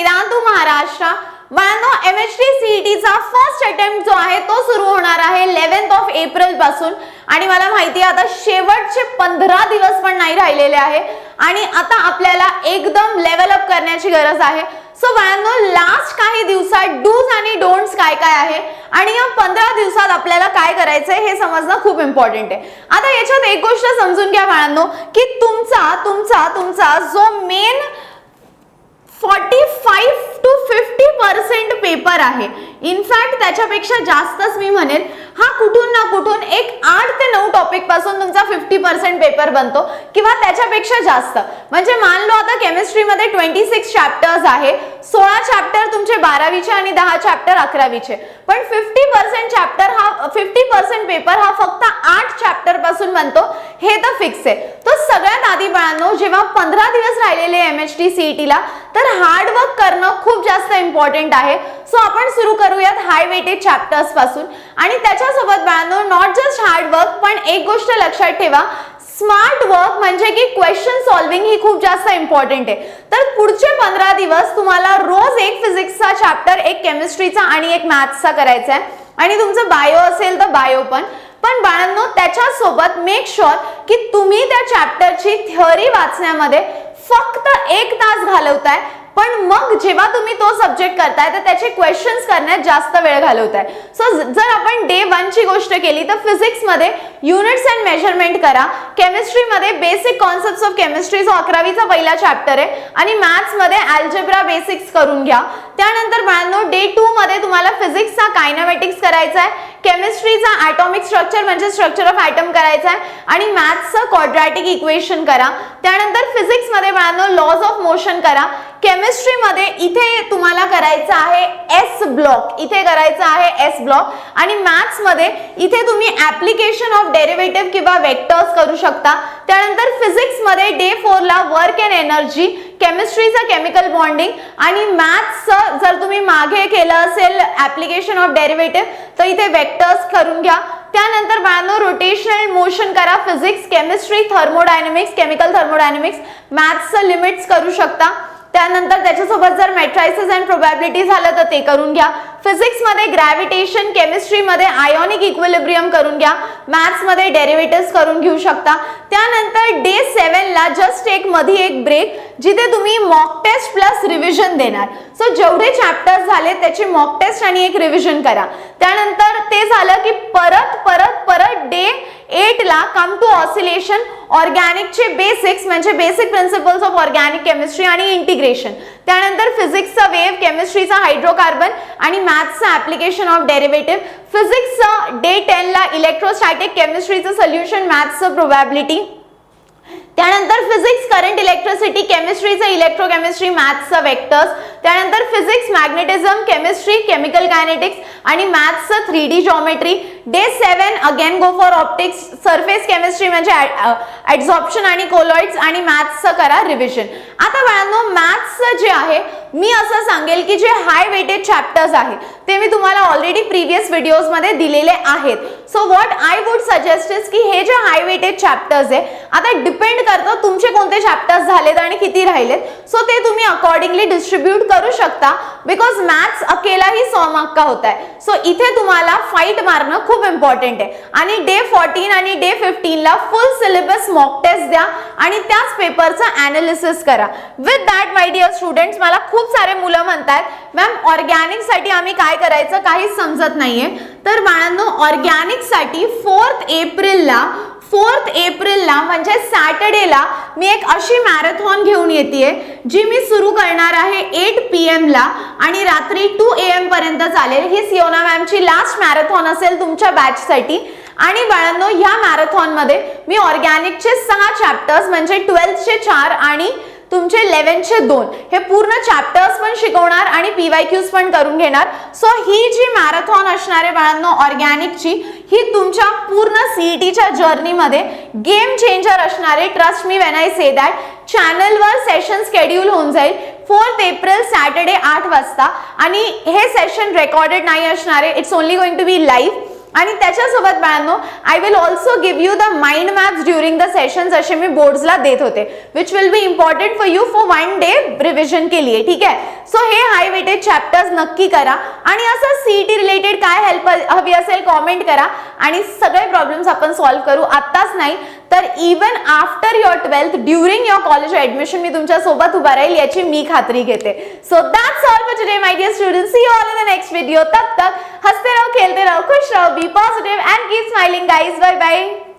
वेदांतू महाराष्ट्र। बाळांनो, MHT CETचा first attempt जो आहे तो सुरू होणार आहे 11 एप्रिल पासून आणि मला माहिती आहे आता शेवटचे 15 दिवस पण नाही राहिलेले आहे आणि आता आपल्याला एकदम लेवल अप करण्याची गरज आहे। सो बाळांनो, लास्ट काही दिवसात डूज आणि डोंट्स काय काय आहे आणि या 15 दिवसात आपल्याला काय करायचंय हे समजणं खूप इम्पॉर्टंट आहे। आता याच्यात एक गोष्ट समजून घ्या बाळांनो की तुमचा जो मेन 45 to 50% पेपर आहे, इनफॅक्ट त्याच्यापेक्षा जास्तच मी म्हणेन, हा कुठून ना कुठून एक 8 ते 9 टॉपिक पासून तुमचा 50% पेपर बनतो किंवा त्याच्यापेक्षा जास्त। म्हणजे मान लो आता केमिस्ट्री मध्ये 26 चॅप्टर्स आहे, 16 चॅप्टर तुमचे 12वीचे आणि 10 चॅप्टर 11वीचे, पण 50% पेपर हा फक्त 8 चॅप्टर पासून बनतो, हे तर फिक्स आहे। तो सगळ्यात आधी बाळांनो, जेव्हा 15 दिवस राहिलेले MHT CETला, तर हार्ड वर्क करणं खूप जास्त इम्पॉर्टंट आहे। सो आपण सुरू करूयात हाय वेटेज चॅप्टर्स पासून आणि त्याच्यासोबत बाळांनो नॉट जस्ट हार्ड वर्क, पण एक गोष्ट लक्षात ठेवा, स्मार्ट वर्क म्हणजे की क्वेश्चन सॉल्विंग ही खूप जास्त इम्पॉर्टंट आहे। तर पुढचे 15 दिवस तुम्हाला रोज एक फिजिक्सचा चॅप्टर, एक केमिस्ट्रीचा आणि एक मॅथ्सचा करायचा आहे आणि तुमचं बायो असेल तर बायो पण बाळांनो त्याच्यासोबत मेक शुअर की तुम्ही त्या चॅप्टरची थिअरी वाचण्यामध्ये फक्त 1 तास घालवताय, पण मग जेव्हा तुम्ही तो सब्जेक्ट करताय तर त्याचे क्वेश्चन्स करण्यात जास्त वेळ घालवताय। सो जर आपण डे 1 ची गोष्ट केली तर फिजिक्स मध्ये युनिट्स अँड मेजरमेंट करा, केमिस्ट्री मध्ये बेसिक कॉन्सेप्ट्स ऑफ केमिस्ट्री जो 11वीचा पहिला चॅप्टर आहे आणि मॅथ्स मध्ये अल्जेब्रा बेसिक्स करून घ्या। त्यानंतर बाळांनो डे 2 मध्ये तुम्हाला फिजिक्सचा कायनेमॅटिक्स करायचा आहे, केमिस्ट्रीचा ॲटॉमिक स्ट्रक्चर म्हणजे स्ट्रक्चर ऑफ ॲटम करायचा आहे आणि मॅथ्सचं क्वाड्रॅटिक इक्वेशन करा। त्यानंतर फिजिक्स मध्ये बाळांनो लॉज ऑफ मोशन करा, केमिस्ट्री मध्ये इथे तुम्हाला करायचं आहे S ब्लॉक, इथे करायचं आहे S ब्लॉक आणि मॅथ्स मध्ये इथे तुम्ही ऍप्लिकेशन ऑफ डेरिव्हेटिव्ह किंवा वेक्टर्स करू शकता। त्यानंतर फिजिक्स मध्ये डे 4 ला वर्क अँड एनर्जी, केमिस्ट्रीचा केमिकल बॉन्डिंग आणि मॅथ्सचं जर तुम्ही मागे केलं असेल ऍप्लिकेशन ऑफ डेरिव्हेटिव्ह तर इथे वेक्टर्स करून घ्या। त्यानंतर बाळांनो रोटेशनल मोशन करा, physics, chemistry, thermodynamics, chemical thermodynamics, मॅथ्सचं लिमिट्स करू शकता। त्यानंतर त्याच्यासोबत जर मॅट्रायसिस अँड प्रोबॅबिलिटी झालं तर ते करून घ्या। फिजिक्स मध्ये ग्रॅव्हिटेशन, केमिस्ट्री मध्ये आयोनिक इक्विलिब्रियम करून घ्या, मॅथ्स मध्ये डेरिव्हेटिव्हज करून घेऊ शकता। त्यानंतर डे 7 ला जस्ट मध्ये एक ब्रेक जिथे तुम्ही मॉक टेस्ट प्लस रिव्हिजन देणार। सो जेवढे चॅप्टर्स झाले त्याची मॉक टेस्ट आणि एक रिव्हिजन करा। त्यानंतर ते झालं की परत डे 8 ला कम टू ऑसिलेशन, ऑर्गॅनिकचे बेसिक्स म्हणजे basic principles of organic chemistry आणि इंटिग्रेशन। त्यानंतर फिजिक्सचा वेव्ह, केमिस्ट्रीचा हायड्रोकार्बन आणि मॅथ्सचा ऍप्लिकेशन ऑफ डेरिव्हेटिव्ह, फिजिक्सचा डे 10 ला इलेक्ट्रोस्टॅटिक, केमिस्ट्रीचं सोल्युशन, मॅथ्सचं प्रोबॅबिलिटी। त्यानंतर फिजिक्स करंट इलेक्ट्रिसिटी, केमिस्ट्रीचं इलेक्ट्रोकेमिस्ट्री, मॅथ्सचं वेक्टर्स। त्यानंतर physics magnetism, chemistry, chemical kinetics आणि मॅथ्सचं 3D geometry. Day 7 again go for optics, surface chemistry म्हणजे ऍड्सॉर्प्शन आणि कोलॉइड्स आणि मॅथ्सचं करा रिव्हिजन। आता बाळांनो मॅथ्सचं जे आहे मी असं सांगेल की जे हाय वेटेड चॅप्टर्स आहे ते मी तुम्हाला ऑलरेडी प्रीवियस व्हिडिओज मध्ये दिलेले आहेत। So what I would suggest is की हे जे हाय वेटेड चॅप्टर्स आहे आता डिपेंड करतं तुमचे कोणते चॅप्टर्स झालेत आणि किती राहिलेत, सो ते तुम्ही अकॉर्डिंगली डिस्ट्रीब्यूट करू शकता, बिकॉज मॅथ्स अकेलाही 100 मार्क का होता है। सो इथे तुम्हाला फाईट मारणं खूप इम्पॉर्टंट आहे आणि डे 14 आणि डे 15 ला फुल सिलेबस मॉक टेस्ट द्या आणि त्याच पेपरचं ॲनालिसिस करा। With that my dear students, मला खूप सारे मुलं म्हणतात मॅम ऑर्गॅनिक साठी आम्ही काय करायचं काहीच समजत नाहीये। तर बाळांनो ऑर्गॅनिक साठी 4 एप्रिलला म्हणजे सॅटर्डेला मी एक अशी मॅरेथॉन घेऊन येते जी मी सुरू करणार आहे 8 PM ला आणि रात्री 2 AM पर्यंत चालेल। ही सियोना मॅमची लास्ट मॅरेथॉन असेल तुमच्या बॅच साठी आणि बाळांनो ह्या मॅरेथॉन मध्ये मी ऑर्गॅनिकचे 6 चॅप्टर्स म्हणजे 12चे 4 आणि तुमचे 11चे 2 हे पूर्ण चॅप्टर्स पण शिकवणार आणि PYQs पण करून घेणार। सो ही जी मॅरेथॉन असणार आहे बाळांनो ऑर्गॅनिकची, ही तुमच्या पूर्ण CETच्या जर्नी मध्ये गेम चेंजर असणार आहे। Trust me when I say that. चॅनलवर सेशन शेड्यूल होऊन जाईल 4 एप्रिल सॅटर्डे 8 वाजता आणि हे सेशन रेकॉर्डेड नाही असणार आहे, it's only going to be live. आणि त्याच्यासोबत बाळांनो I will also give you the mind maps during the session जसे मी बोर्ड्सला देत होते, which will be important for you for 1 day revision के लिए. ठीक आहे. सो हे हाय वेटेज चॅप्टर्स नक्की करा आणि असं सीईटी रिलेटेड काय हेल्प हवी असेल कॉमेंट करा आणि सगळे प्रॉब्लेम्स आपण सॉल्व्ह करू. आत्ताच नाही तर even after your 12th during your college admission मी तुमच्या सोबत उभा राहील याची मी खात्री घेते. So that's all for today my dear students. See you all in the next video. तब तक हंसते रहो, खेलते रहो, खुश रहो, be positive and keep smiling guys. Bye bye.